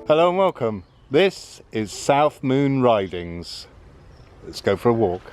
Hello and welcome. This is South Moon Ridings. Let's go for a walk.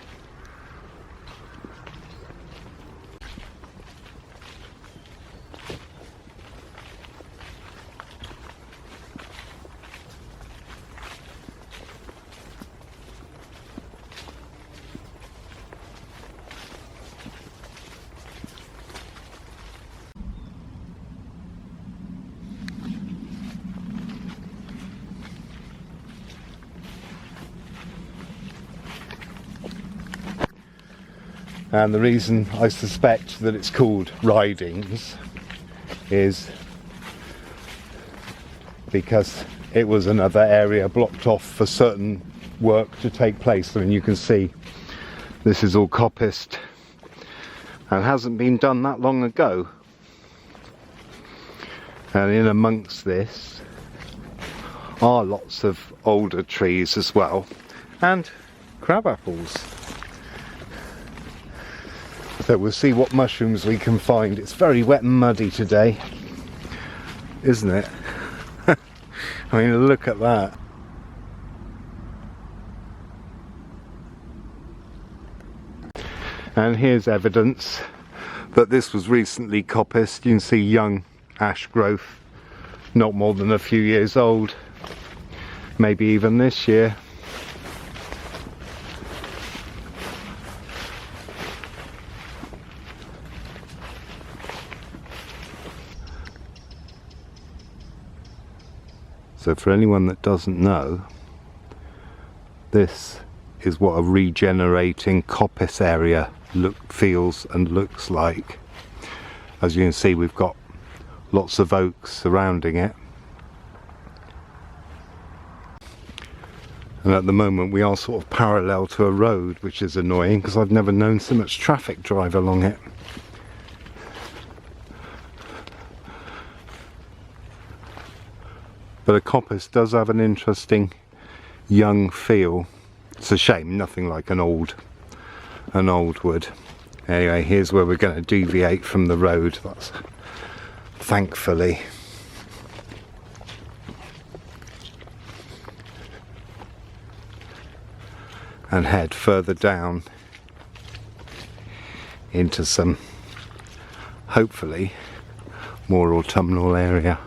And the reason I suspect that it's called Ridings is because it was another area blocked off for certain work to take place. I mean, you can see this is all coppiced and hasn't been done that long ago. And in amongst this are lots of older trees as well, and crab apples. So we'll see what mushrooms we can find. It's very wet and muddy today, isn't it? I mean, look at that. And here's evidence that this was recently coppiced. You can see young ash growth, not more than a few years old, maybe even this year. So for anyone that doesn't know, this is what a regenerating coppice area feels and looks like. As you can see, we've got lots of oaks surrounding it. And at the moment we are sort of parallel to a road, which is annoying because I've never known so much traffic drive along it. But a coppice does have an interesting young feel. It's a shame, nothing like an old wood. Anyway, here's where we're going to deviate from the road. That's thankfully. And head further down into some, hopefully, more autumnal area.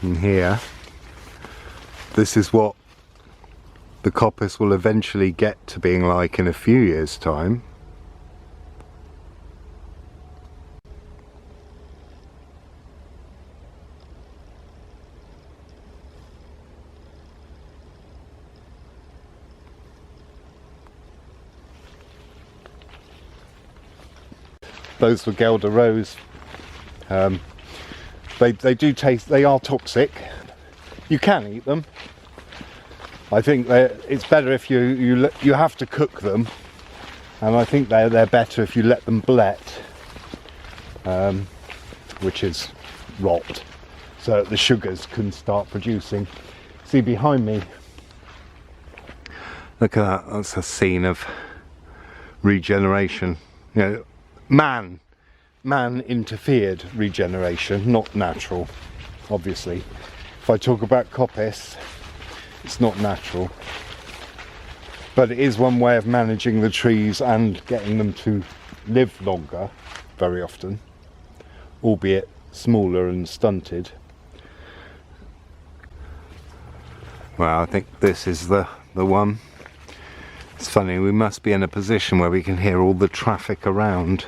And here, this is what the coppice will eventually get to being like in a few years' time. Those were Gelder Rose. They do taste, they are toxic. You can eat them. I think it's better if you have to cook them, and I think they're better if you let them blet, which is rot, so that the sugars can start producing. See behind me, look at that, that's a scene of regeneration. You know, man interfered regeneration, not natural, obviously. If I talk about coppice, it's not natural, but it is one way of managing the trees and getting them to live longer, very often, albeit smaller and stunted. Well, I think this is the one. It's funny, we must be in a position where we can hear all the traffic around.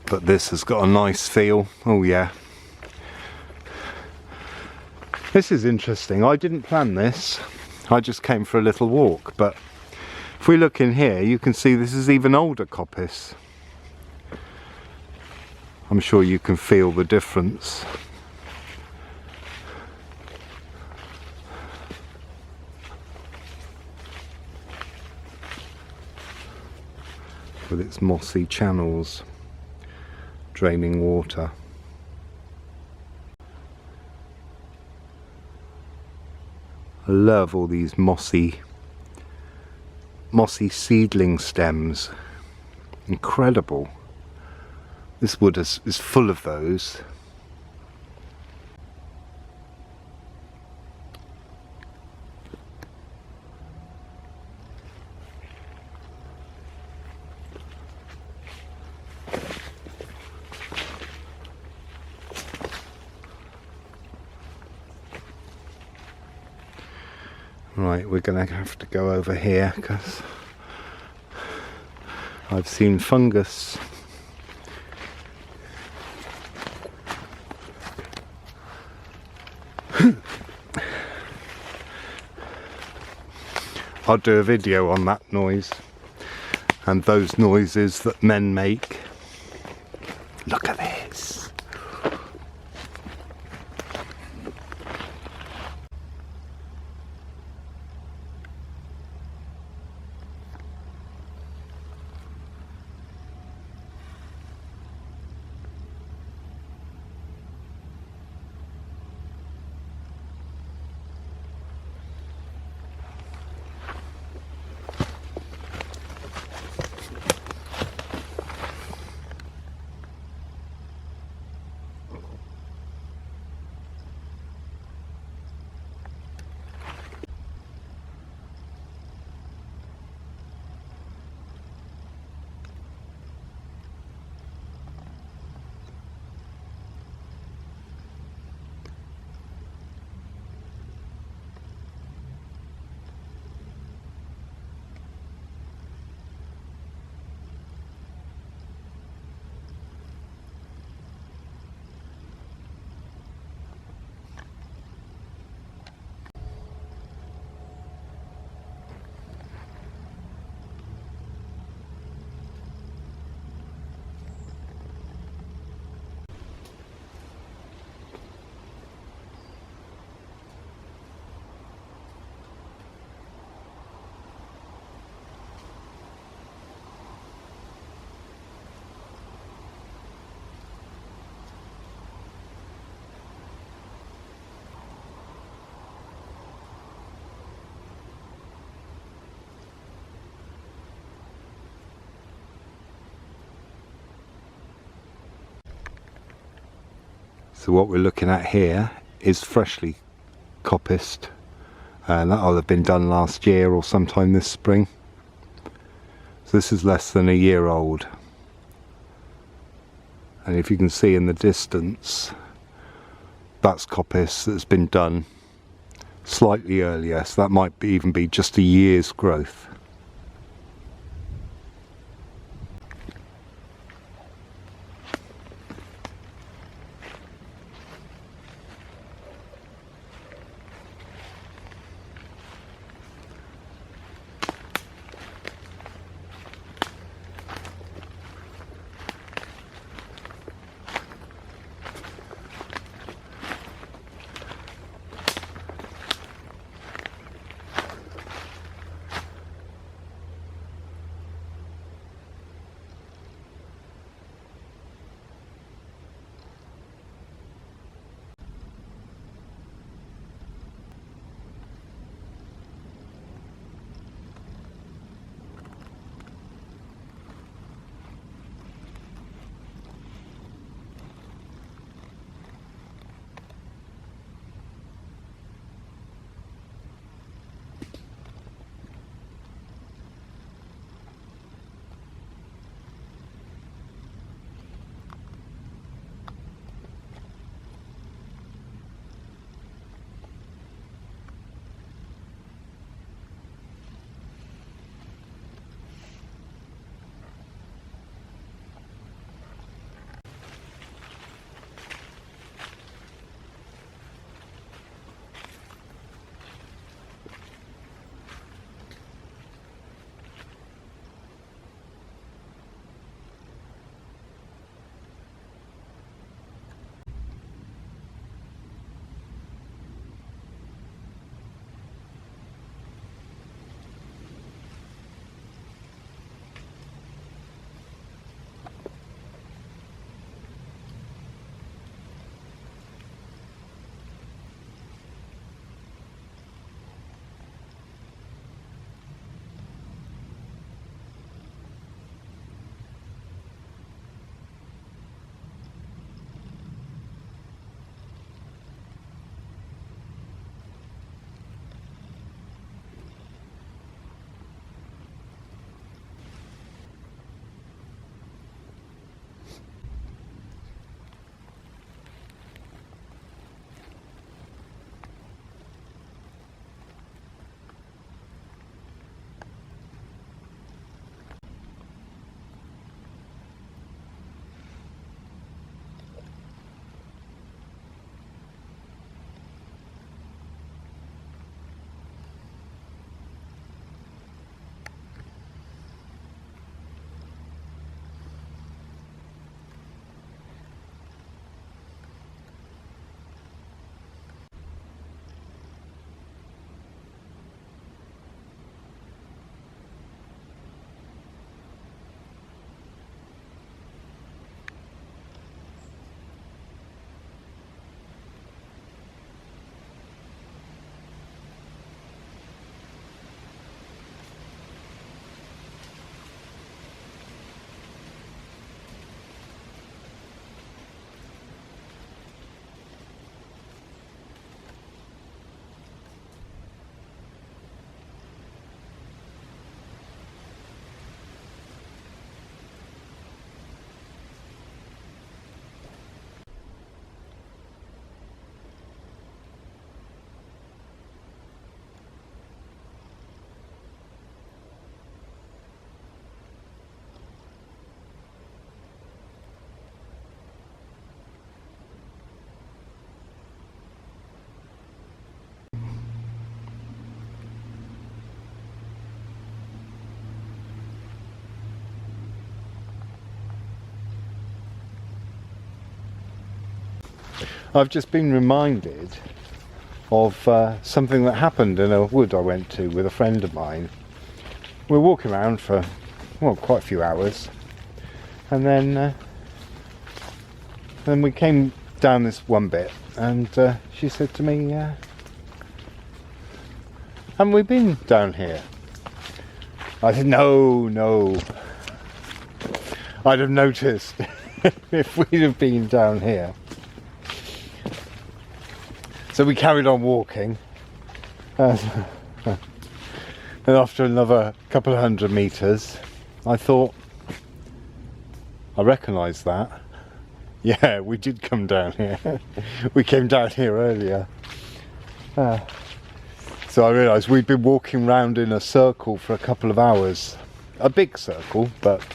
But this has got a nice feel. Oh yeah. This is interesting. I didn't plan this. I just came for a little walk. But if we look in here, you can see this is even older coppice. I'm sure you can feel the difference. With its mossy channels draining water. I love all these mossy seedling stems. Incredible. This wood is full of those. Right, we're going to have to go over here because I've seen fungus. I'll do a video on that noise and those noises that men make. Look at this. So what we're looking at here is freshly coppiced, and that'll have been done last year or sometime this spring. So this is less than a year old, and if you can see in the distance, that's coppice that's been done slightly earlier, so that might even be just a year's growth. I've just been reminded of something that happened in a wood I went to with a friend of mine. We were walking around for, well, quite a few hours, and then we came down this one bit, and she said to me, haven't we been down here? I said, no, I'd have noticed if we'd have been down here. So we carried on walking, and after another couple of 100 metres, I thought, I recognised that. Yeah, we did come down here. We came down here earlier. So I realised we'd been walking round in a circle for a couple of hours. A big circle, but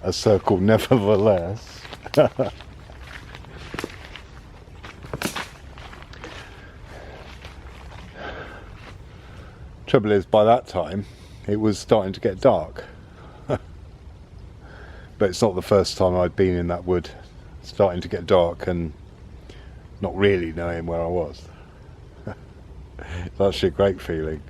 a circle nevertheless. Trouble is, by that time, it was starting to get dark. But it's not the first time I'd been in that wood. It's starting to get dark and not really knowing where I was. That's actually a great feeling.